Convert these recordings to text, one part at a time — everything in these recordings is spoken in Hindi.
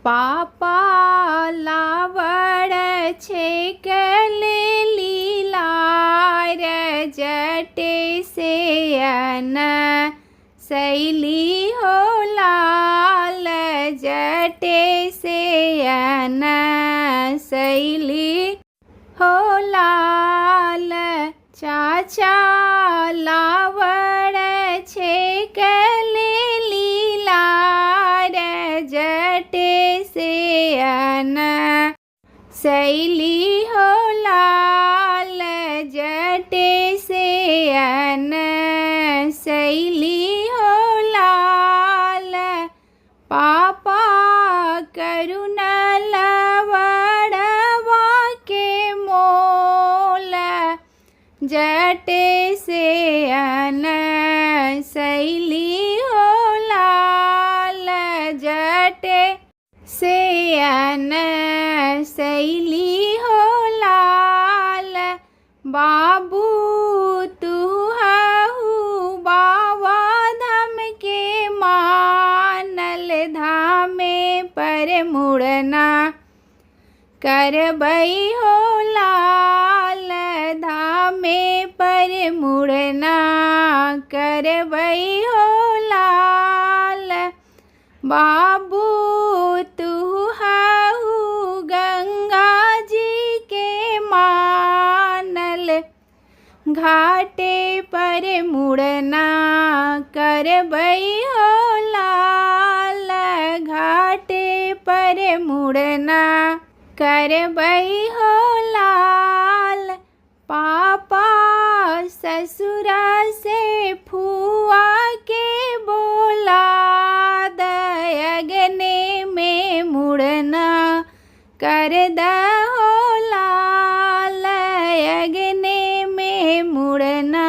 पापा लावड़ छेकले लीलार जटे से अन शैली हो लाल जटे से अन शैली हो लाल। चाचा लावड़ छेकले लीलार जटे से अन शैली हो लाल जटे से अन शैली हो लाल। पापा करुण लवड़वा के मोल जटे से अन शैली हो लाल जटे से अन शैली हो लाल। बाबू तू हहु बाबा धाम के मानल धामे पर मुड़ना करबई हो लाल धामे पर मुड़ना करबई हो लाल। बाबू तू हहु गंगा जी के मानल घाटे पर मुड़ना करबई हो लाल घाटे पर मुड़ना करबई हो लाल। पापा ससुरा से फुआ के बोला दयगने में मुड़ना कर दहो लाल अगने में मुड़ना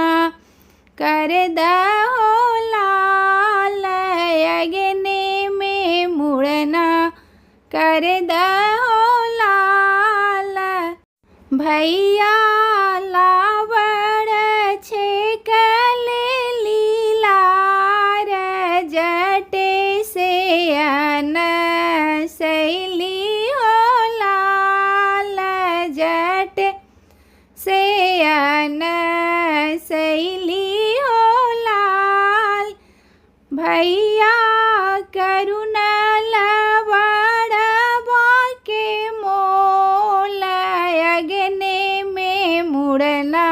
कर दहो लाल अगने में मुड़ना कर दहो लाल। भैया लावड़ छेकले लीलार जटे से अन शैली हो लाल जटे से अन शैली हो लाल। भैया करुण लवड़वा के मोल अगने में मुड़ना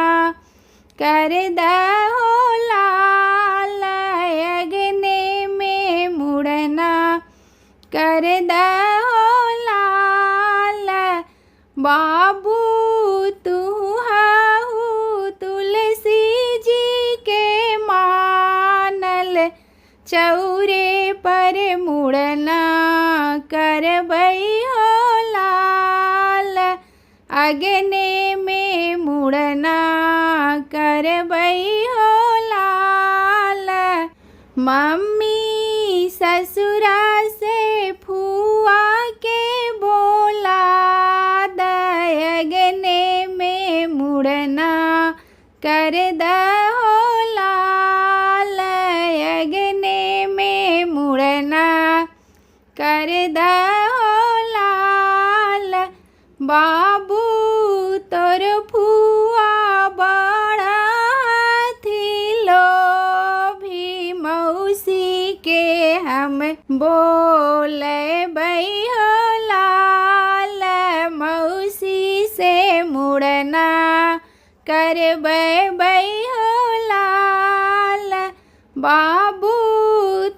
कर दहो लाल अगने में मुड़ना कर दहो लाल। बाबू तू हहु तुलसी जी के मानल चौरे पर मुड़ना करबई हो लाल अगने में मुड़ना करबई हो लाल। मम्मी ससुरा से फुआ के बोला दयगने में मुड़ना कर दहो लाल अगने में मुड़ना कर दहो लाल। बाबू तोर फुआ बड़ा थिलो भी मौसी के हम बोले बई हो लाल मौसी से मुड़ना करबई बई हो लाल। बाबू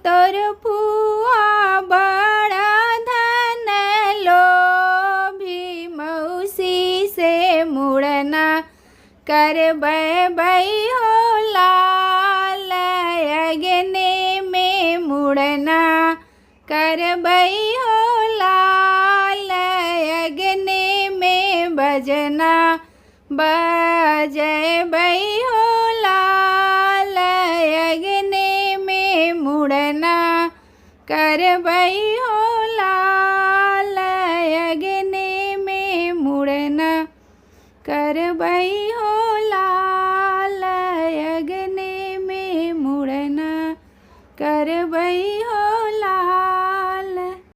तोर फुआ बड़ा धन लोभी मौसी से मुड़ना करबई बई हो लाल अगने में मुड़ना करबई हो लाल अगने में बजना बजबई हो लाल अगने में मुड़ना करबई